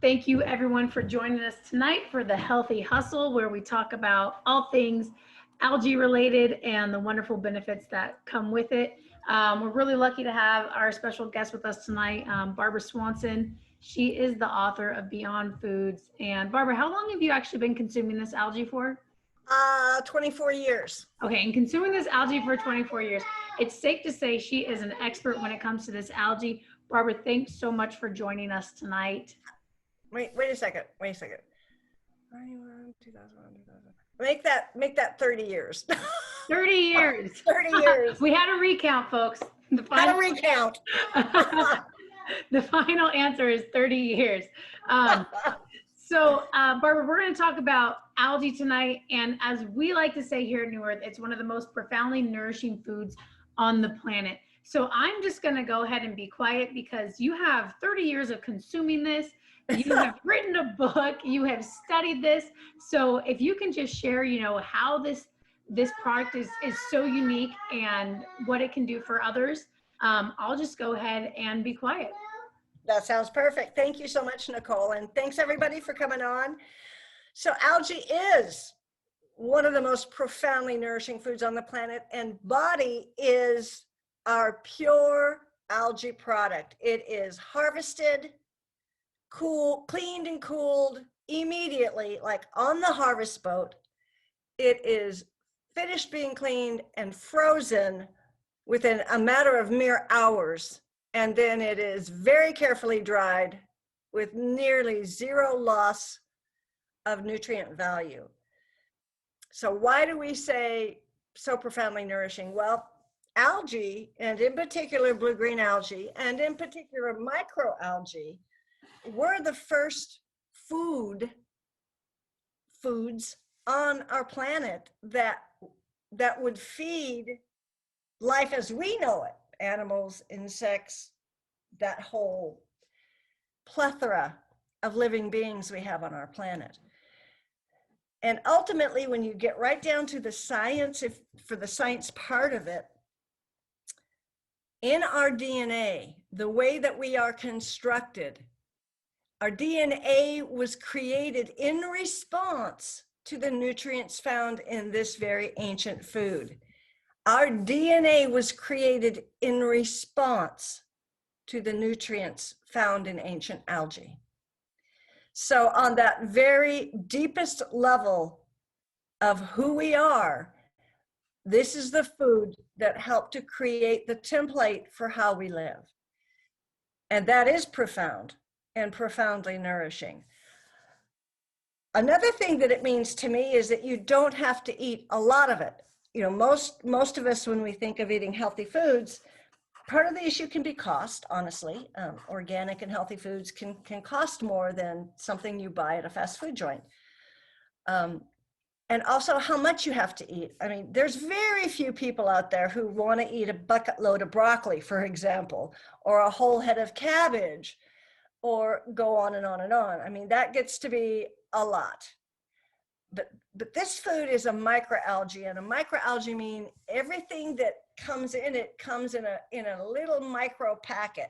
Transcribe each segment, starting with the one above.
Thank you everyone for joining us tonight for the Healthy Hustle, where we talk about all things algae related and the wonderful benefits that come with it. We're really lucky to have our special guest with us tonight, Barbara Swanson. She is the author of Beyond Foods. And Barbara, how long have you actually been consuming this algae for? 24 years. Okay, and consuming this algae for 24 years. It's safe to say she is an expert when it comes to this algae. Barbara, thanks so much for joining us tonight. Wait a second. 91, 2001, 2000. Make that 30 years. 30 years. 30 years. We had a recount, folks. Had a recount. The final answer is 30 years. So, Barbara, we're going to talk about algae tonight. And as we like to say here at New Earth, it's one of the most profoundly nourishing foods on the planet. So I'm just going to go ahead and be quiet because you have 30 years of consuming this. You have written a book. You have studied this. So if you can just share, how this product is so unique and what it can do for others, I'll just go ahead and be quiet. That sounds perfect. Thank you so much, Nicole. And thanks everybody for coming on. So algae is one of the most profoundly nourishing foods on the planet, and Body is our pure algae product. It is harvested, cleaned and cooled immediately, like on the harvest boat. It is finished being cleaned and frozen within a matter of mere hours. And then it is very carefully dried with nearly zero loss of nutrient value. So why do we say so profoundly nourishing? Well, algae, and in particular blue-green algae, and in particular microalgae, were the first foods on our planet that would feed life as we know it. Animals, insects, that whole plethora of living beings we have on our planet. And ultimately, when you get right down to the science, for the science part of it, in our DNA, the way that we are constructed, our DNA was created in response to the nutrients found in this very ancient food. Our DNA was created in response to the nutrients found in ancient algae. So on that very deepest level of who we are, this is the food that helped to create the template for how we live. And that is profound and profoundly nourishing. Another thing that it means to me is that you don't have to eat a lot of it. Most of us, when we think of eating healthy foods, part of the issue can be cost, honestly. Organic and healthy foods can cost more than something you buy at a fast food joint. And also how much you have to eat. I mean, there's very few people out there who want to eat a bucket load of broccoli, for example, or a whole head of cabbage, or go on and on and on. I mean, that gets to be a lot. But this food is a microalgae, and a microalgae means everything that comes in it comes in a little micro packet.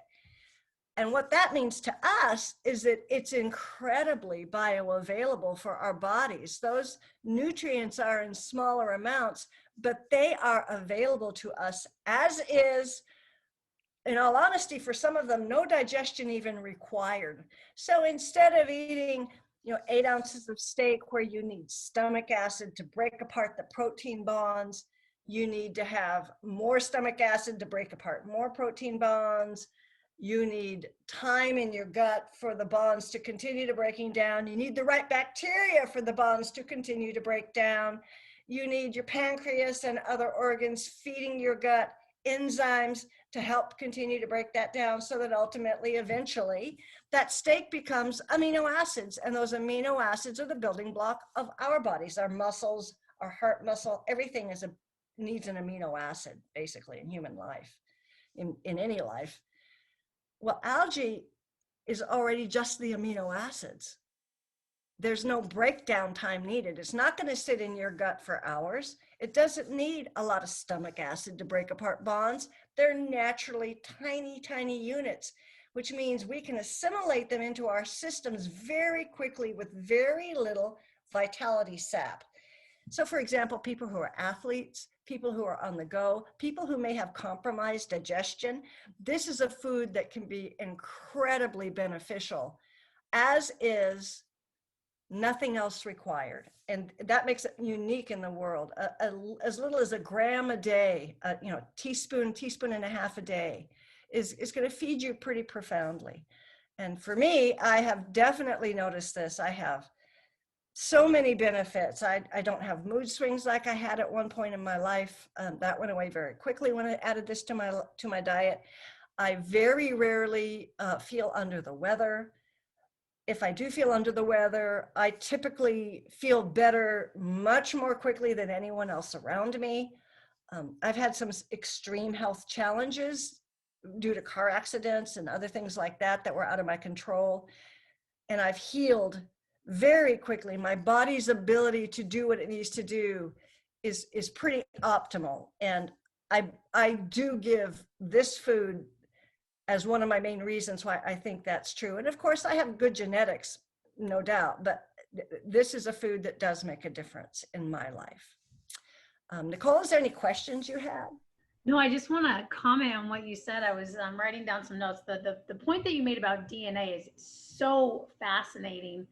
And what that means to us is that it's incredibly bioavailable for our bodies. Those nutrients are in smaller amounts, but they are available to us as is. In all honesty, for some of them, no digestion even required. So instead of eating 8 ounces of steak where you need stomach acid to break apart the protein bonds, you need to have more stomach acid to break apart more protein bonds. You need time in your gut for the bonds to continue to breaking down. You need the right bacteria for the bonds to continue to break down. You need your pancreas and other organs feeding your gut enzymes to help continue to break that down, so that ultimately, eventually, that steak becomes amino acids, and those amino acids are the building block of our bodies, our muscles, our heart muscle. Everything needs an amino acid, basically, in human life, in any life. Well, algae is already just the amino acids. There's no breakdown time needed. It's not going to sit in your gut for hours. It doesn't need a lot of stomach acid to break apart bonds. They're naturally tiny, tiny units. which means we can assimilate them into our systems very quickly with very little vitality sap. So for example, people who are athletes, people who are on the go, people who may have compromised digestion, this is a food that can be incredibly beneficial, as is nothing else required. And that makes it unique in the world. As little as a gram a day, teaspoon and a half a day is going to feed you pretty profoundly. And for me, I have definitely noticed this. I have so many benefits. I don't have mood swings like I had at one point in my life. That went away very quickly when I added this to my diet. I very rarely feel under the weather. If I do feel under the weather, I typically feel better much more quickly than anyone else around me. I've had some extreme health challenges due to car accidents and other things like that that were out of my control. And I've healed very quickly. My body's ability to do what it needs to do is pretty optimal. And I do give this food as one of my main reasons why I think that's true. And of course, I have good genetics, no doubt, but this is a food that does make a difference in my life. Nicole, is there any questions you have? No, I just want to comment on what you said. I was writing down some notes. The point that you made about DNA is so fascinating.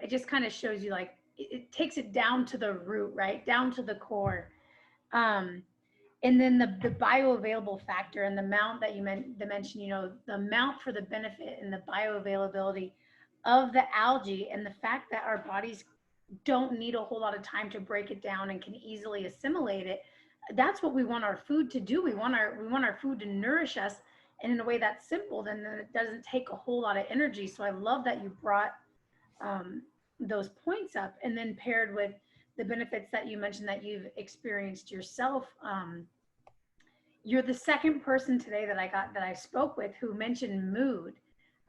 It just kind of shows you, like, it takes it down to the root, right? Down to the core. And then the bioavailable factor and the amount that you mentioned, the amount for the benefit and the bioavailability of the algae, and the fact that our bodies don't need a whole lot of time to break it down and can easily assimilate it. That's what we want our food to do. We want our food to nourish us, and in a way that's simple, then it doesn't take a whole lot of energy. So I love that you brought those points up, and then paired with the benefits that you mentioned that you've experienced yourself. You're the second person today that I spoke with who mentioned mood,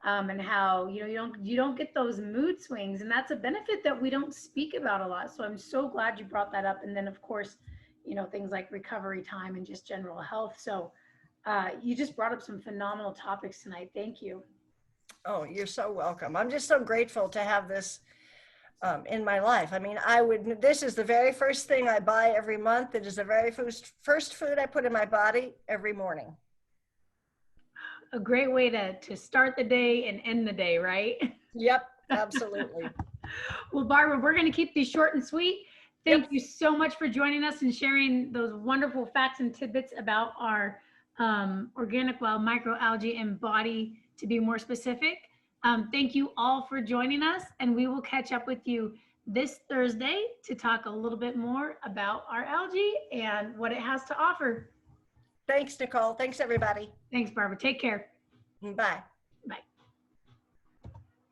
and how you don't get those mood swings, and that's a benefit that we don't speak about a lot. So I'm so glad you brought that up. And then of course, things like recovery time and just general health. So you just brought up some phenomenal topics tonight. Thank you. Oh, you're so welcome. I'm just so grateful to have this in my life. I mean, this is the very first thing I buy every month. It is the very first food I put in my body every morning. A great way to start the day and end the day, right? Yep, absolutely. Well, Barbara, we're going to keep these short and sweet. Thank you so much for joining us and sharing those wonderful facts and tidbits about our organic wild microalgae and body, to be more specific. Thank you all for joining us, and we will catch up with you this Thursday to talk a little bit more about our algae and what it has to offer. Thanks, Nicole. Thanks, everybody. Thanks, Barbara. Take care. Bye.